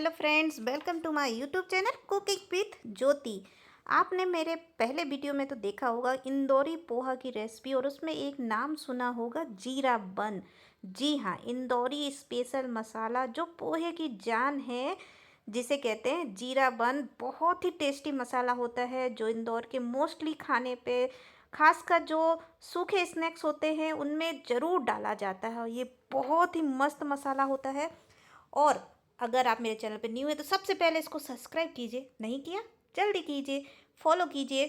Hello friends, welcome to my YouTube channel cooking with Jyoti. आपने मेरे पहले वीडियो में तो देखा होगा इंदौरी पोहा की रेसिपी, और उसमें एक नाम सुना होगा जीरा बन। जी हाँ, इंदौरी स्पेशल मसाला जो पोहे की जान है, जिसे कहते हैं जीरा बन। बहुत ही टेस्टी मसाला होता है जो इंदौर के मोस्टली खाने पे, खासकर जो सूखे स्नैक्स होते हैं उनमें ज़रूर डाला जाता है। ये बहुत ही मस्त मसाला होता है। और अगर आप मेरे चैनल पर न्यू है तो सबसे पहले इसको सब्सक्राइब कीजिए, नहीं किया जल्दी कीजिए, फॉलो कीजिए,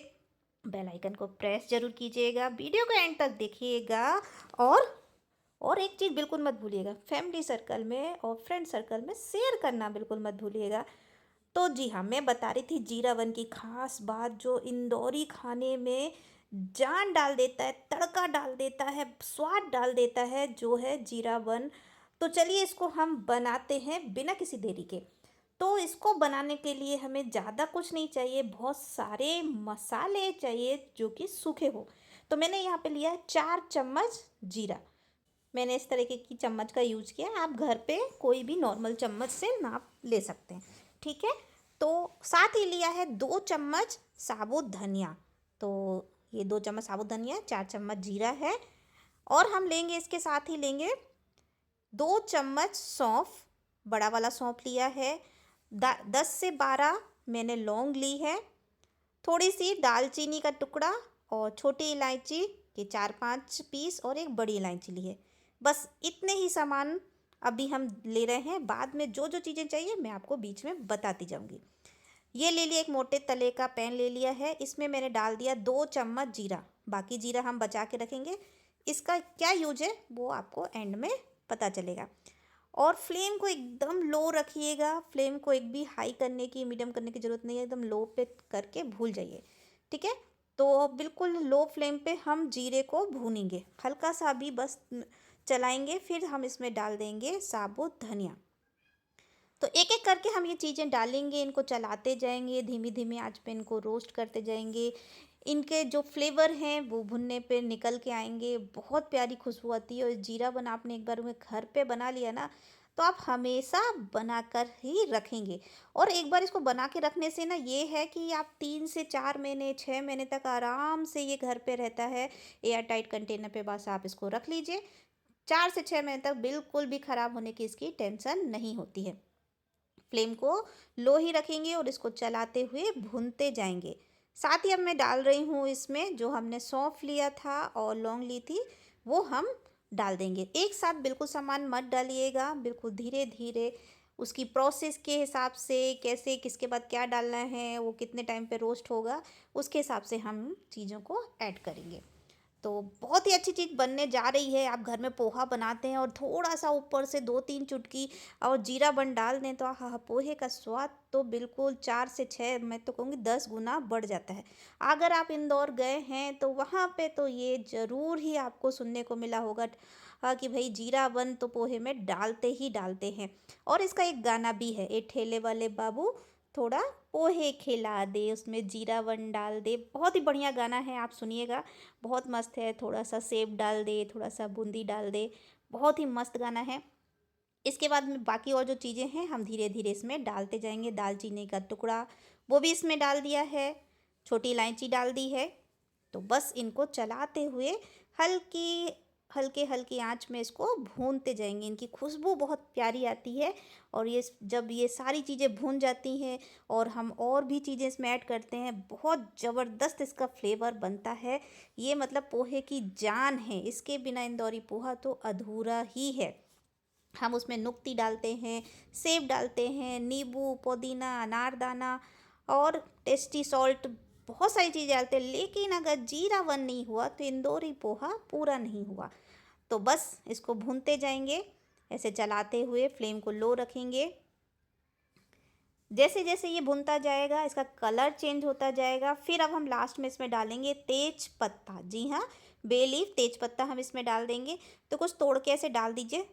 बेल आइकन को प्रेस जरूर कीजिएगा, वीडियो को एंड तक देखिएगा। और एक चीज़ बिल्कुल मत भूलिएगा, फैमिली सर्कल में और फ्रेंड सर्कल में शेयर करना बिल्कुल मत भूलिएगा। तो जी हाँ, मैं बता रही थी जीरा वन की खास बात जो इंदौरी खाने में जान डाल देता है, तड़का डाल देता है, स्वाद डाल देता है, जो है जीरा वन। तो चलिए इसको हम बनाते हैं बिना किसी देरी के। तो इसको बनाने के लिए हमें ज़्यादा कुछ नहीं चाहिए, बहुत सारे मसाले चाहिए जो कि सूखे हो। तो मैंने यहाँ पे लिया है 4 चम्मच जीरा। मैंने इस तरीके की चम्मच का यूज किया, आप घर पे कोई भी नॉर्मल चम्मच से नाप ले सकते हैं, ठीक है। तो साथ ही लिया है 2 चम्मच साबुत धनिया। तो ये 2 चम्मच साबुत धनिया, 4 चम्मच जीरा है। और हम लेंगे, इसके साथ ही लेंगे 2 चम्मच सौंफ, बड़ा वाला सौंफ लिया है। 10 से 12 मैंने लौंग ली है। थोड़ी सी दालचीनी का टुकड़ा, और छोटी इलायची के 4-5 पीस, और एक बड़ी इलायची ली है। बस इतने ही सामान अभी हम ले रहे हैं। बाद में जो जो चीज़ें चाहिए मैं आपको बीच में बताती जाऊंगी। ये ले लिया, एक मोटे तले का पैन ले लिया है। इसमें मैंने डाल दिया 2 चम्मच जीरा। बाकी जीरा हम बचा के रखेंगे, इसका क्या यूज है वो आपको एंड में पता चलेगा। और फ्लेम को एकदम लो रखिएगा, फ्लेम को एक भी हाई करने की, मीडियम करने की ज़रूरत नहीं है, एकदम लो पे करके भूल जाइए, ठीक है। तो बिल्कुल लो फ्लेम पे हम जीरे को भूनेंगे, हल्का सा भी बस चलाएंगे। फिर हम इसमें डाल देंगे साबुत धनिया। तो एक एक करके हम ये चीज़ें डालेंगे, इनको चलाते जाएंगे, धीमी धीमी आंच पे इनको रोस्ट करते जाएंगे। इनके जो फ्लेवर हैं वो भुनने पे निकल के आएंगे, बहुत प्यारी खुशबू आती है। और जीरा बन आपने एक बार में घर पे बना लिया ना, तो आप हमेशा बनाकर ही रखेंगे। और एक बार इसको बना के रखने से ना ये है कि आप 3 से 4 महीने, 6 महीने तक आराम से ये घर पे रहता है, एयर टाइट कंटेनर पे। बस आप इसको रख लीजिए, 4 से 6 महीने तक बिल्कुल भी ख़राब होने की इसकी टेंशन नहीं होती है। फ्लेम को लो ही रखेंगे और इसको चलाते हुए भूनते जाएंगे। साथ ही अब मैं डाल रही हूँ इसमें जो हमने सौंफ लिया था और लौंग ली थी, वो हम डाल देंगे। एक साथ बिल्कुल सामान मत डालिएगा, बिल्कुल धीरे धीरे उसकी प्रोसेस के हिसाब से, कैसे किसके बाद क्या डालना है, वो कितने टाइम पे रोस्ट होगा, उसके हिसाब से हम चीज़ों को ऐड करेंगे। तो बहुत ही अच्छी चीज़ बनने जा रही है। आप घर में पोहा बनाते हैं और थोड़ा सा ऊपर से 2-3 चुटकी और जीरा बन डाल दें तो आहा, पोहे का स्वाद तो बिल्कुल 4 से 6, मैं तो कहूँगी 10 गुना बढ़ जाता है। अगर आप इंदौर गए हैं तो वहाँ पे तो ये ज़रूर ही आपको सुनने को मिला होगा, कि भाई जीरा बन तो पोहे में डालते ही डालते हैं। और इसका एक गाना भी है, ए ठेले वाले बाबू थोड़ा पोहे खिला दे, उसमें जीरा वन डाल दे। बहुत ही बढ़िया गाना है, आप सुनिएगा, बहुत मस्त है। थोड़ा सा सेब डाल दे, थोड़ा सा बूंदी डाल दे, बहुत ही मस्त गाना है। इसके बाद में बाकी और जो चीज़ें हैं हम धीरे धीरे इसमें डालते जाएंगे। दालचीनी का टुकड़ा वो भी इसमें डाल दिया है, छोटी इलायची डाल दी है। तो बस इनको चलाते हुए हल्की हल्के हल्की आंच में इसको भूनते जाएंगे। इनकी खुशबू बहुत प्यारी आती है। और ये जब ये सारी चीज़ें भून जाती हैं और हम और भी चीज़ें इसमें ऐड करते हैं, बहुत ज़बरदस्त इसका फ्लेवर बनता है। ये मतलब पोहे की जान है, इसके बिना इंदौरी पोहा तो अधूरा ही है। हम उसमें नुक्ती डालते हैं, सेब डालते हैं, नींबू, पुदीना, अनारदाना और टेस्टी सॉल्ट, बहुत सारी चीज़ें डालते हैं। लेकिन अगर जीरा वन नहीं हुआ तो इंदौरी पोहा पूरा नहीं हुआ। तो बस इसको भूनते जाएंगे, ऐसे चलाते हुए फ्लेम को लो रखेंगे। जैसे जैसे ये भुनता जाएगा इसका कलर चेंज होता जाएगा। फिर अब हम लास्ट में इसमें डालेंगे तेज पत्ता। जी हाँ, बे लीफ, तेज पत्ता हम इसमें डाल देंगे। तो कुछ तोड़ के ऐसे डाल दीजिए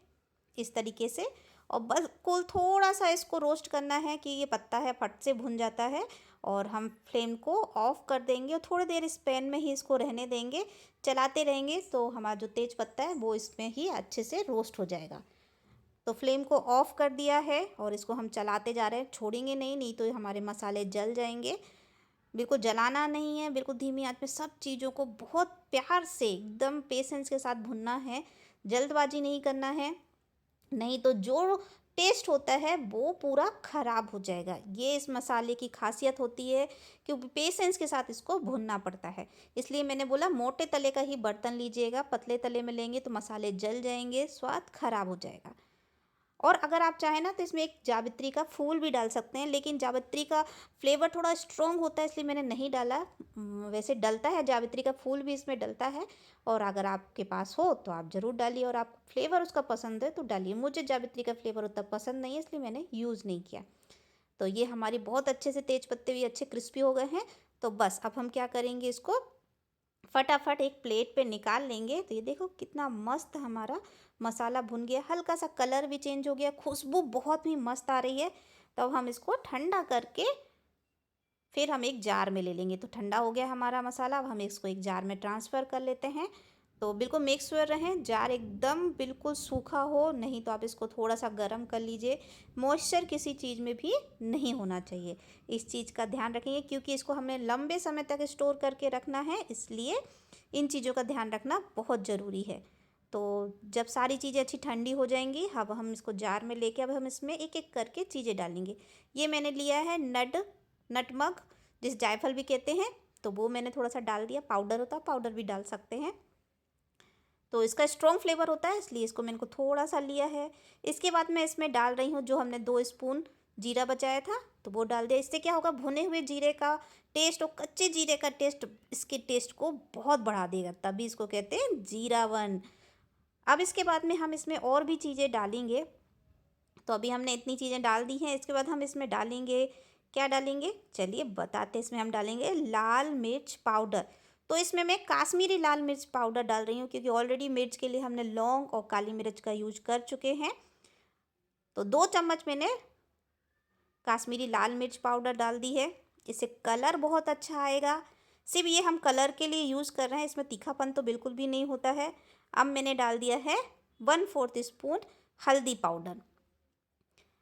इस तरीके से। और बस कुल थोड़ा सा इसको रोस्ट करना है कि ये पत्ता है फट से भुन जाता है। और हम फ्लेम को ऑफ कर देंगे और थोड़ी देर इस पैन में ही इसको रहने देंगे, चलाते रहेंगे तो हमारा जो तेज पत्ता है वो इसमें ही अच्छे से रोस्ट हो जाएगा। तो फ्लेम को ऑफ कर दिया है और इसको हम चलाते जा रहे हैं, छोड़ेंगे नहीं, नहीं तो हमारे मसाले जल जाएंगे। बिल्कुल जलाना नहीं है, बिल्कुल धीमी आंच में सब चीज़ों को बहुत प्यार से एकदम पेशेंस के साथ भुनना है, जल्दबाजी नहीं करना है, नहीं तो जो टेस्ट होता है वो पूरा ख़राब हो जाएगा। ये इस मसाले की खासियत होती है, क्योंकि पेशेंस के साथ इसको भुनना पड़ता है। इसलिए मैंने बोला मोटे तले का ही बर्तन लीजिएगा, पतले तले में लेंगे तो मसाले जल जाएंगे, स्वाद ख़राब हो जाएगा। और अगर आप चाहें ना तो इसमें एक जावित्री का फूल भी डाल सकते हैं, लेकिन जावित्री का फ्लेवर थोड़ा स्ट्रॉन्ग होता है इसलिए मैंने नहीं डाला। वैसे डलता है, जावित्री का फूल भी इसमें डलता है, और अगर आपके पास हो तो आप ज़रूर डालिए, और आपको फ्लेवर उसका पसंद है तो डालिए। मुझे जावित्री का फ्लेवर उतना पसंद नहीं है इसलिए मैंने यूज़ नहीं किया। तो ये हमारी बहुत अच्छे से तेज पत्ते भी अच्छे क्रिस्पी हो गए हैं। तो बस अब हम क्या करेंगे, इसको फटाफट एक प्लेट पे निकाल लेंगे। तो ये देखो कितना मस्त हमारा मसाला भुन गया, हल्का सा कलर भी चेंज हो गया, खुशबू बहुत ही मस्त आ रही है। तो अब हम इसको ठंडा करके फिर हम एक जार में ले लेंगे। तो ठंडा हो गया हमारा मसाला, अब हम इसको एक जार में ट्रांसफ़र कर लेते हैं। तो बिल्कुल मेक श्योर रहें जार एकदम बिल्कुल सूखा हो, नहीं तो आप इसको थोड़ा सा गर्म कर लीजिए। मॉइस्चर किसी चीज़ में भी नहीं होना चाहिए, इस चीज़ का ध्यान रखेंगे, क्योंकि इसको हमें लंबे समय तक स्टोर करके रखना है, इसलिए इन चीज़ों का ध्यान रखना बहुत ज़रूरी है। तो जब सारी चीज़ें अच्छी ठंडी हो जाएंगी, अब हम इसको जार में लेके अब हम इसमें एक एक करके चीज़ें डालेंगे। ये मैंने लिया है नटमग, जिस जायफल भी कहते हैं, तो वो मैंने थोड़ा सा डाल दिया। पाउडर होता है, पाउडर भी डाल सकते हैं, तो इसका स्ट्रॉन्ग फ्लेवर होता है इसलिए इसको मैंने को थोड़ा सा लिया है। इसके बाद मैं इसमें डाल रही हूँ जो हमने 2 स्पून जीरा बचाया था, तो वो डाल दिया। इससे क्या होगा, भुने हुए जीरे का टेस्ट और कच्चे जीरे का टेस्ट इसके टेस्ट को बहुत बढ़ा देगा, तभी इसको कहते हैं जीरावन। अब इसके बाद में हम इसमें और भी चीज़ें डालेंगे। तो अभी हमने इतनी चीज़ें डाल दी हैं, इसके बाद हम इसमें डालेंगे, क्या डालेंगे चलिए बताते हैं। इसमें हम डालेंगे लाल मिर्च पाउडर। तो इसमें मैं काश्मीरी लाल मिर्च पाउडर डाल रही हूँ, क्योंकि ऑलरेडी मिर्च के लिए हमने लौंग और काली मिर्च का यूज कर चुके हैं। तो 2 चम्मच मैंने काश्मीरी लाल मिर्च पाउडर डाल दी है, इससे कलर बहुत अच्छा आएगा। सिर्फ ये हम कलर के लिए यूज़ कर रहे हैं, इसमें तीखापन तो बिल्कुल भी नहीं होता है। अब मैंने डाल दिया है 1/4 स्पून हल्दी पाउडर।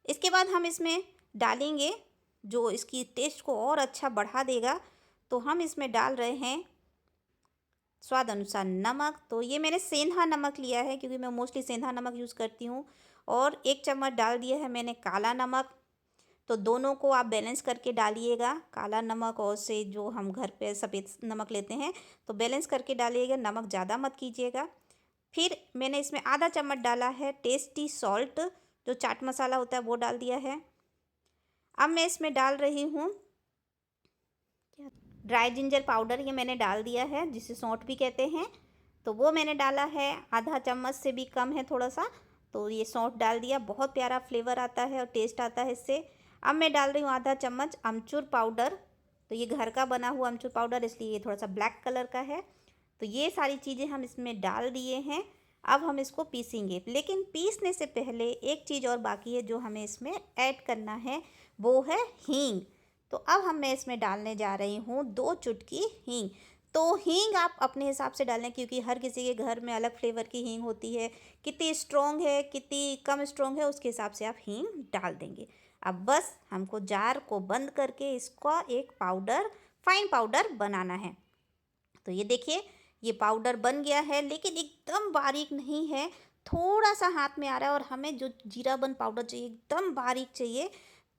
इसके बाद हम इसमें डालेंगे जो इसकी टेस्ट को और अच्छा बढ़ा देगा, तो हम इसमें डाल रहे हैं स्वाद अनुसार नमक। तो ये मैंने सेंधा नमक लिया है, क्योंकि मैं मोस्टली सेंधा नमक यूज़ करती हूँ। और 1 चम्मच डाल दिया है मैंने काला नमक। तो दोनों को आप बैलेंस करके डालिएगा, काला नमक और से जो हम घर पे सफ़ेद नमक लेते हैं, तो बैलेंस करके डालिएगा, नमक ज़्यादा मत कीजिएगा। फिर मैंने इसमें आधा चम्मच डाला है टेस्टी सॉल्ट, जो चाट मसाला होता है वो डाल दिया है। अब मैं इसमें डाल रही हूँ ड्राई जिंजर पाउडर, ये मैंने डाल दिया है, जिसे सौंठ भी कहते हैं। तो वो मैंने डाला है, आधा चम्मच से भी कम है थोड़ा सा। तो ये सौंठ डाल दिया, बहुत प्यारा फ्लेवर आता है और टेस्ट आता है इससे। अब मैं डाल रही हूँ आधा चम्मच अमचूर पाउडर। तो ये घर का बना हुआ अमचूर पाउडर, इसलिए ये थोड़ा सा ब्लैक कलर का है। तो ये सारी चीज़ें हम इसमें डाल दिए हैं। अब हम इसको पीसेंगे, लेकिन पीसने से पहले एक चीज़ और बाकी है जो हमें इसमें ऐड करना है, वो है हींग। तो अब मैं इसमें डालने जा रही हूँ 2 चुटकी हींग। तो हींग आप अपने हिसाब से डालें, क्योंकि हर किसी के घर में अलग फ्लेवर की हींग होती है, कितनी स्ट्रॉन्ग है कितनी कम स्ट्रॉन्ग है, उसके हिसाब से आप हींग डाल देंगे। अब बस हमको जार को बंद करके इसका एक पाउडर, फाइन पाउडर बनाना है। तो ये देखिए ये पाउडर बन गया है, लेकिन एकदम बारीक नहीं है, थोड़ा सा हाथ में आ रहा है। और हमें जो जीरावन पाउडर चाहिए एकदम बारीक चाहिए।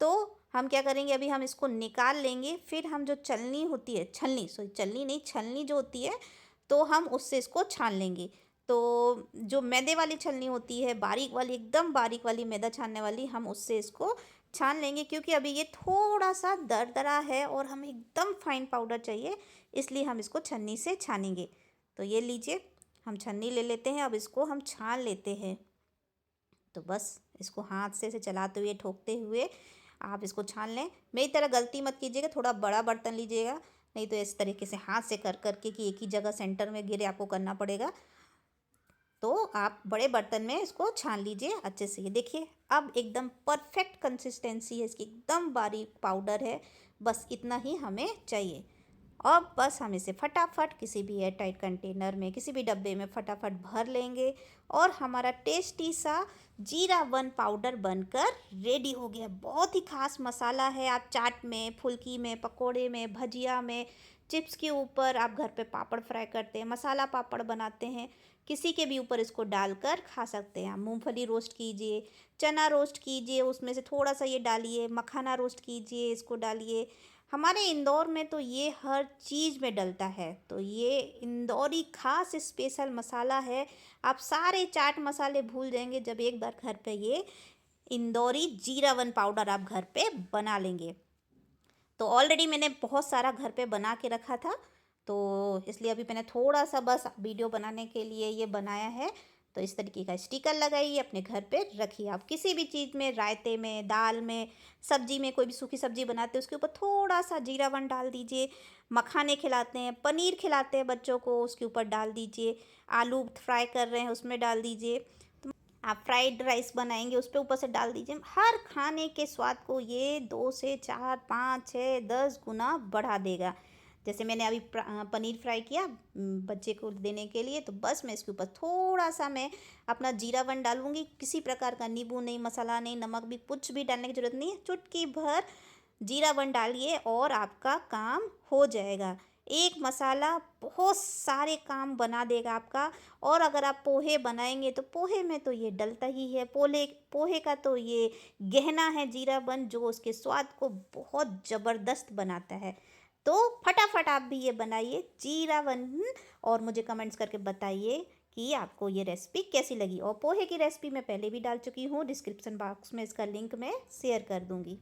तो हम क्या करेंगे, अभी हम इसको निकाल लेंगे, फिर हम जो छलनी होती है, छलनी नहीं, छलनी जो होती है, तो हम उससे इसको छान लेंगे। तो जो मैदे वाली छलनी होती है, बारीक वाली, एकदम बारीक वाली मैदा छानने वाली, हम उससे इसको छान लेंगे, क्योंकि अभी ये थोड़ा सा दरदरा है और हमें एकदम फाइन पाउडर चाहिए, इसलिए हम इसको छन्नी से छानेंगे। तो ये लीजिए, हम छन्नी ले लेते हैं, अब इसको हम छान लेते हैं। तो बस इसको हाथ से चलाते हुए, ठोकते हुए आप इसको छान लें। मेरी तरह गलती मत कीजिएगा, थोड़ा बड़ा बर्तन लीजिएगा, नहीं तो इस तरीके से हाथ से कर करके कि एक ही जगह सेंटर में गिरे आपको करना पड़ेगा। तो आप बड़े बर्तन में इसको छान लीजिए अच्छे से। ये देखिए अब एकदम परफेक्ट कंसिस्टेंसी है इसकी, एकदम बारीक पाउडर है, बस इतना ही हमें चाहिए। और बस हम इसे फटाफट किसी भी एयर टाइट कंटेनर में, किसी भी डब्बे में फटाफट भर लेंगे और हमारा टेस्टी सा जीरा वन पाउडर बनकर रेडी हो गया। बहुत ही खास मसाला है। आप चाट में, फुल्की में, पकोड़े में, भजिया में, चिप्स के ऊपर, आप घर पे पापड़ फ्राई करते हैं, मसाला पापड़ बनाते हैं, किसी के भी ऊपर इसको डालकर खा सकते हैं। आप मूंगफली रोस्ट कीजिए, चना रोस्ट कीजिए, उसमें से थोड़ा सा ये डालिए, मखाना रोस्ट कीजिए, इसको डालिए। हमारे इंदौर में तो ये हर चीज़ में डलता है, तो ये इंदौरी खास स्पेशल मसाला है। आप सारे चाट मसाले भूल जाएंगे जब एक बार घर पे ये इंदौरी जीरा वन पाउडर आप घर पे बना लेंगे। तो ऑलरेडी मैंने बहुत सारा घर पे बना के रखा था, तो इसलिए अभी मैंने थोड़ा सा बस वीडियो बनाने के लिए ये बनाया है। तो इस तरीके का स्टिकर लगाइए, अपने घर पे रखिए। आप किसी भी चीज़ में, रायते में, दाल में, सब्जी में, कोई भी सूखी सब्जी बनाते हैं उसके ऊपर थोड़ा सा जीरा वन डाल दीजिए। मखाने खिलाते हैं, पनीर खिलाते हैं बच्चों को, उसके ऊपर डाल दीजिए। आलू फ्राई कर रहे हैं उसमें डाल दीजिए। आप फ्राइड राइस बनाएंगे उस पर ऊपर से डाल दीजिए। हर खाने के स्वाद को ये 2 से 4, 5, 6, 10 गुना बढ़ा देगा। जैसे मैंने अभी पनीर फ्राई किया बच्चे को देने के लिए, तो बस मैं इसके ऊपर थोड़ा सा मैं अपना जीरा वन डालूंगी। किसी प्रकार का नींबू नहीं, मसाला नहीं, नमक भी कुछ भी डालने की ज़रूरत नहीं है। चुटकी भर जीरा वन डालिए और आपका काम हो जाएगा। एक मसाला बहुत सारे काम बना देगा आपका। और अगर आप पोहे बनाएंगे तो पोहे में तो ये डलता ही है। पोहे का तो ये गहना है जीरा वन, जो उसके स्वाद को बहुत ज़बरदस्त बनाता है। तो फटाफट आप भी ये बनाइए जीरा वन और मुझे कमेंट्स करके बताइए कि आपको ये रेसिपी कैसी लगी। और पोहे की रेसिपी मैं पहले भी डाल चुकी हूँ, डिस्क्रिप्शन बॉक्स में इसका लिंक मैं शेयर कर दूँगी।